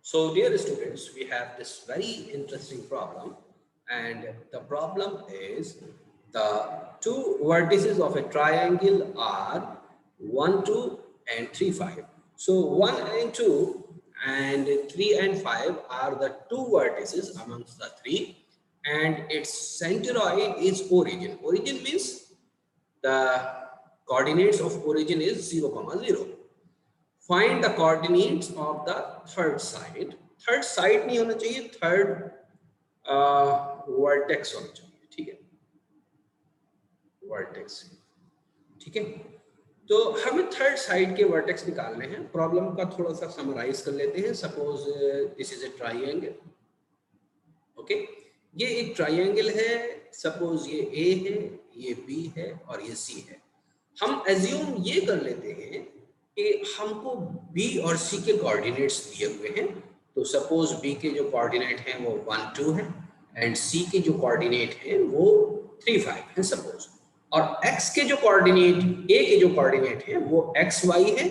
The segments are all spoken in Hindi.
So dear students, we have this very interesting problem, and the problem is the two vertices of a triangle are 1, 2 and 3, 5. So 1 and 2 and 3 and 5 are the two vertices amongst the three, and its centroid is origin. Origin means the coordinates of origin is 0, 0. Find the coordinates of the third side. Third side नहीं होना चाहिए, थर्ड वर्टेक्स होना चाहिए. ठीक है, वर्टेक्स. ठीक है, तो हमें थर्ड साइड के वर्टेक्स निकालने हैं. प्रॉब्लम का थोड़ा सा समराइज कर लेते हैं. Suppose this is a triangle. Okay, ये एक ट्राइंगल है. सपोज ये ए है, ये बी है और ये सी है. हम एज्यूम ये कर लेते हैं कि हमको बी और सी के कोऑर्डिनेट्स दिए हुए हैं. तो सपोज बी के जो कोऑर्डिनेट हैं वो 1, 2 है एंड सी के जो कोऑर्डिनेट हैं वो 3, 5 है सपोज. और एक्स के जो कोऑर्डिनेट, ए के जो कोऑर्डिनेट हैं वो एक्स वाई है.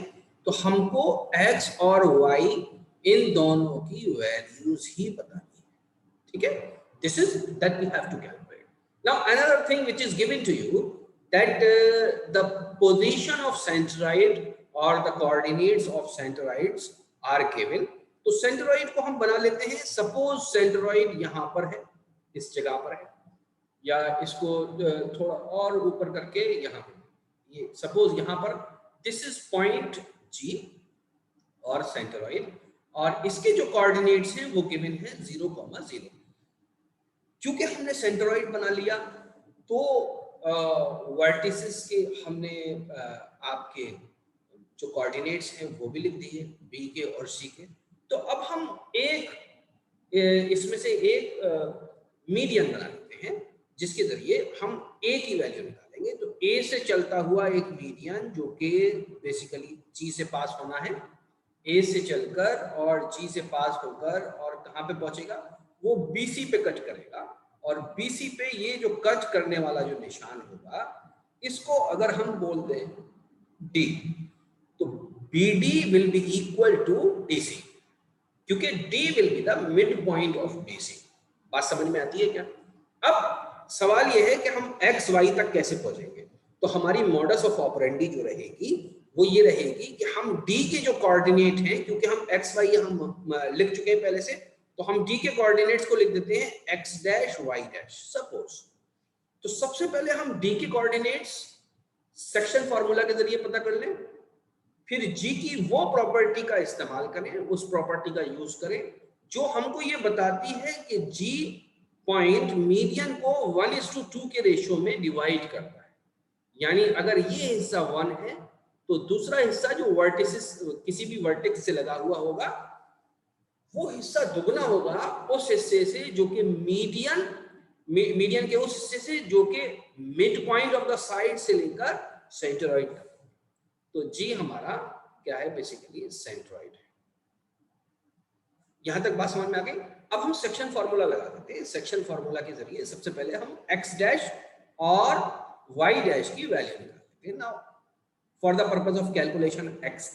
तो हमको एक्स और वाई इन दोनों की वैल्यूज ही बतानी है. ठीक है, this is that we have to calculate. Now another thing which is given to you that the position of centroid or the coordinates of centroids are given. तो centroid को हम बना लेते हैं. सपोज centroid यहाँ पर है, इस जगह पर है, या इसको थोड़ा और ऊपर करके यहाँ पे, ये सपोज यहाँ पर दिस इज पॉइंट G और centroid, और इसके जो कोऑर्डिनेट्स हैं वो गिवन है 0, 0. क्योंकि हमने centroid बना लिया तो वर्टिसेस के हमने आपके जो कोऑर्डिनेट्स हैं वो भी लिख दिए, बी के और सी के. तो अब हम एक इसमें से एक मीडियन बना लेते हैं जिसके जरिए हम ए की वैल्यू निकालेंगे. तो ए से चलता हुआ एक मीडियन जो कि बेसिकली जी से पास होना है, ए से चलकर और जी से पास होकर और कहाँ पे पहुंचेगा, वो बी सी पे कट करेगा. और BC पे ये जो कट करने वाला जो निशान होगा, इसको अगर हम बोल दें D, तो BD will be equal to DC, क्योंकि D will be the mid point of BC. बात समझ में आती है क्या? अब सवाल ये है कि हम XY तक कैसे पहुंचेंगे. तो हमारी मॉडस ऑफ ऑपरेंडी जो रहेगी वो ये रहेगी कि हम D के जो कोऑर्डिनेट हैं, क्योंकि हम XY हम लिख चुके हैं पहले से, तो हम D के कोऑर्डिनेट्स को लिख देते हैं x dash y dash suppose. तो सबसे पहले हम D के कोऑर्डिनेट्स सेक्शन फार्मूला के जरिए पता कर लें, फिर G की वो प्रॉपर्टी का इस्तेमाल करें, उस प्रॉपर्टी का यूज करें जो हमको ये बताती है कि G पॉइंट मीडियन को 1:2 के रेशियो में डिवाइड करता है. यानी अगर ये हिस्सा 1 है तो दूसरा हिस्सा जो वर्टिसेस किसी भी वर्टेक्स से लगा हुआ होगा वो हिस्सा दुगना होगा उस हिस्से से जो कि मीडियन के उस हिस्से से जो कि mid point of the side से लेकर सेंट्रोइड तक. तो जी हमारा क्या है, बेसिकली सेंट्रोइड है. यहां तक बात समझ में आ गई. अब हम सेक्शन फार्मूला लगा देते हैं. सेक्शन फार्मूला के जरिए सबसे पहले हम एक्स डैश और वाई डैश की वैल्यू निकालते हैं. Now for the purpose of calculation x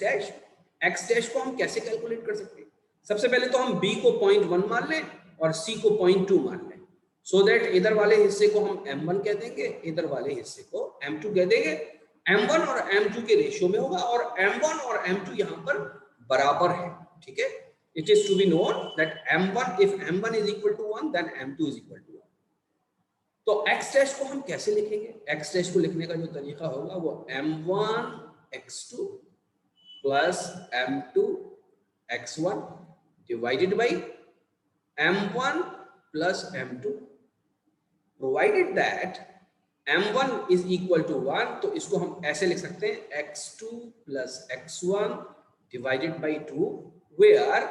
dash को हम कैसे कैलकुलेट कर सकते हैं. सबसे पहले तो हम b को 0.1 मान लें और c को 0.2 मान लें, सो दैट इधर वाले हिस्से को हम m1 कह देंगे, इधर वाले हिस्से को m2 कह देंगे. m1 और m2 के रेशियो में होगा और m1 और m2 यहाँ पर बराबर है. ठीक है, it is to be known that m1 if m1 is equal to 1 then m2 is equal to 1. तो x डैश को हम कैसे लिखेंगे. x डैश को लिखने का जो तरीका होगा वो m1 x2 plus m2 x1 divided by m1 plus m2, provided that m1 is equal to 1. तो इसको हम ऐसे लिख सकते हैं x2 plus x1 divided by 2, where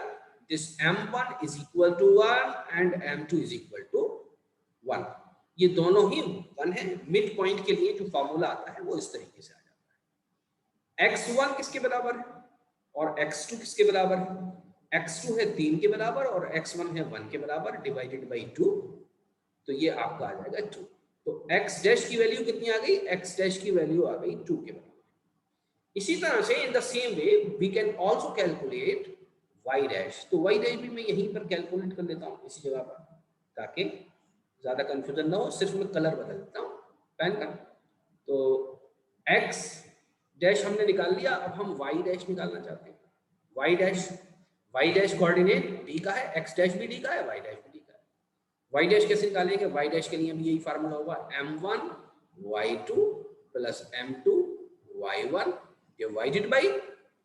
this m1 is equal to 1 and m2 is equal to 1. ये दोनों ही 1 है. मिड पॉइंट के लिए जो फॉर्मूला आता है वो इस तरीके से आ जाता है. x1 किसके बराबर है और x2 किसके बराबर है. x2 है 3 के बराबर और x1 है 1 के बराबर, डिवाइडेड बाई 2. तो ये आपका आ जाएगा 2. तो x डैश की वैल्यू कितनी आ गई, x डैश की वैल्यू आ गई 2 के बराबर. इसी तरह से in the same way we can also calculate Y dash, तो वाई डैश भी मैं यहीं पर कैलकुलेट कर लेता हूँ इसी जगह पर, ताकि ज़्यादा कंफ्यूजन ना हो, सिर्फ मैं कलर बदल देता हूँ पेन का। तो एक्स डैश हमने निकाल लिया, अब हम वाई डैश निकालना चाहते हैं। वाई डैश कोऑर्डिनेट डी का है, एक्स डैश भी डी का है, वाई डैश भी डी का है। वाई डैश कैसे निकालेंगे? वाई डैश के लिए भी यही फार्मूला होगा, m1 y2 plus m2 y1 divided by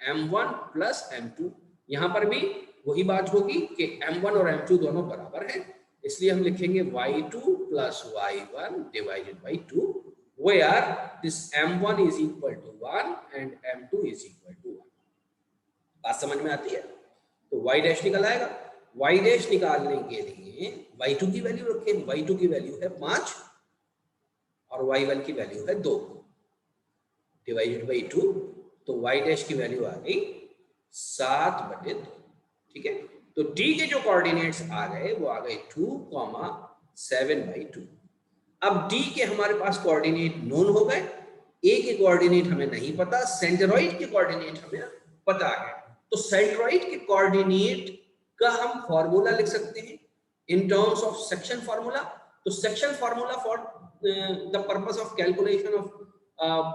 m1 plus m2। यहाँ पर भी वही बात होगी कि m1 और m2 दोनों बराबर हैं, इसलिए हम लिखेंगे y2 plus y1 divided by 2, where this m1 is equal to 1 and m2 is equal to 1। बात समझ में आती है? तो y डैश निकल आएगा। y डैश निकालने के लिए y2 की वैल्यू रखें, y2 की वैल्यू है 5 और y1 की वैल्यू है 2 डिवाइडेड बाई 2, तो y डैश की वैल्यू आ गई 7/2। ठीक है, तो d के जो कोऑर्डिनेट्स आ गए वो आ गए 2, 7/2। अब d के हमारे पास कोऑर्डिनेट नोन हो गए, a के कोऑर्डिनेट हमें नहीं पता, सेंट्रोइड के कोऑर्डिनेट हमें पता है। तो सेंट्रोइड के कोऑर्डिनेट का हम फॉर्मूला लिख सकते हैं in terms of section formula. तो section formula for the purpose of calculation of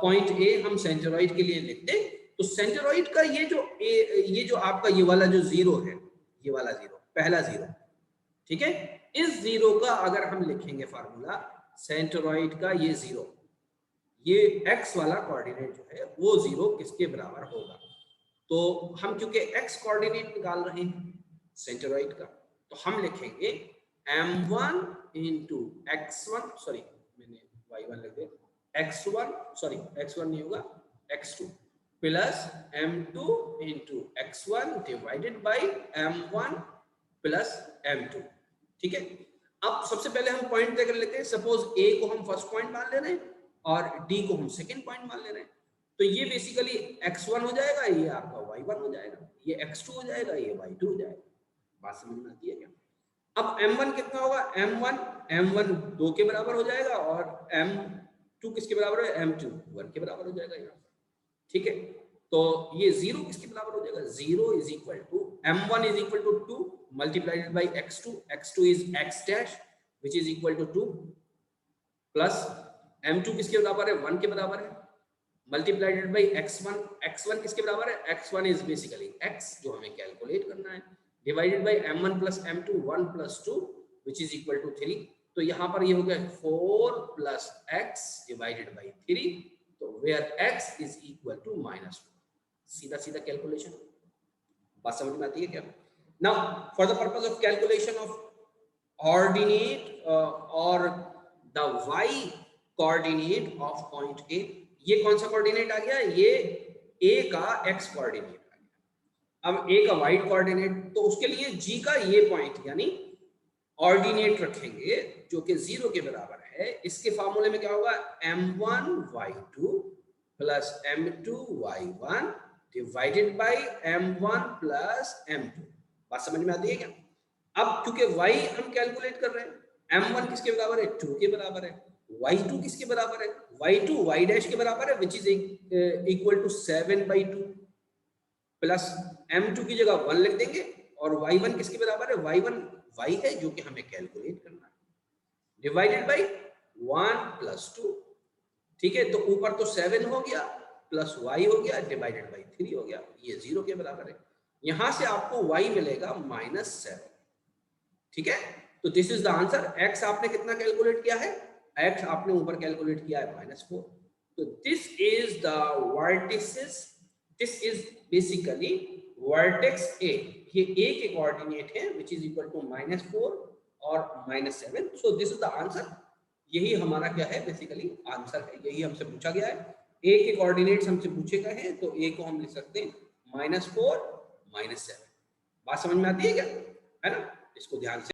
point A हम सेंट्रोइड के लिए लिखते हैं। तो सेंट्रोइड का ये जो आपका ये वाला जो जीरो है, ये वाला जीरो, पहला जीरो, ठीक है, इस जीरो का अगर हम लिखेंगे फार्मूला सेंट्रोइड का, ये जीरो, ये एक्स वाला कोऑर्डिनेट जो है वो जीरो किसके बराबर होगा? तो हम क्योंकि एक्स कोऑर्डिनेट निकाल रहे हैं सेंट्रोइड का, तो हम लिखेंगे m1 इंटू x1, सॉरी मैंने y1 लिख दिया, x1 सॉरी x1 नहीं होगा x2 plus m2 into x1 divided by m1 plus m2। ठीक है, अब सबसे पहले हम पॉइंट तय कर लेते हैं। सपोज a को हम फर्स्ट पॉइंट मान ले रहे हैं और d को हम सेकंड पॉइंट मान ले रहे हैं, तो ये बेसिकली x1 हो जाएगा, ये आपका y1 हो जाएगा, ये x2 हो जाएगा, ये y2 हो जाएगा। बात समझ में आती है क्या? अब m1 कितना होगा? m1 2 के बराबर हो जाएगा और m2 किसके बराबर है? m2 1 के बराबर हो जाएगा यहाँ। ठीक है, तो ये 0 किसके बराबर हो जाएगा? 0 is equal to m1 is equal to 2 multiplied by x2 is x dash which is equal to 2 plus m2 किसके बराबर है? 1 के बराबर है, मल्टीप्लाइड बाई x1 किसके बराबर है? x1 इज बेसिकली x जो हमें कैलकुलेट करना है, divided by m1 plus m2 1 plus 2 which is equal to 3। तो यहाँ पर ये हो गया 4 प्लस x डिवाइडेड बाई 3, तो where x is equal to -4। सीधा सीधा कैलकुलेशन। बात समझ में आती है क्या? Now for the purpose of calculation of ordinate और the y coordinate of point A, ये कौन सा कोऑर्डिनेट आ गया? ये A का x कोऑर्डिनेट आ गया। अब A का y कोऑर्डिनेट, तो उसके लिए G का ये पॉइंट यानी ऑर्डिनेट रखेंगे जो कि 0 के बराबर है। इसके फार्मूले में क्या होगा? m1 y2 plus m2 y1 divided by m1 plus m2। बात समझ में आती है क्या? अब क्योंकि y हम कैलकुलेट कर रहे हैं, m1 किसके बराबर है? 2 के बराबर है, y2 किसके बराबर है? y2 y डैश के बराबर है which is equal to 7/2 plus m2 की जगह 1 लिख देंगे और y1 किसके बराबर है? y1 y है जो कि हमें कैलकुलेट करना है, डिवाइडेड बाई 1 प्लस 2। ठीक है, तो ऊपर तो 7 हो गया प्लस y हो गया डिवाइडेड बाई 3 हो गया, ये 0 के बराबर है। यहां से आपको y मिलेगा -7। ठीक है, तो this is the answer. x आपने कितना कैलकुलेट किया है? x आपने ऊपर कैलकुलेट किया है -4। तो this is the vertices, this is basically vertex A। ये A के कोऑर्डिनेट है विच इज इक्वल टू -4 और -7। So this is the answer. यही हमारा क्या है? बेसिकली आंसर है, यही हमसे पूछा गया है। A के कोऑर्डिनेट्स हमसे पूछे गए हैं, तो A को हम लिख सकते हैं -4 -7। बात समझ में आती है क्या? है ना? इसको ध्यान से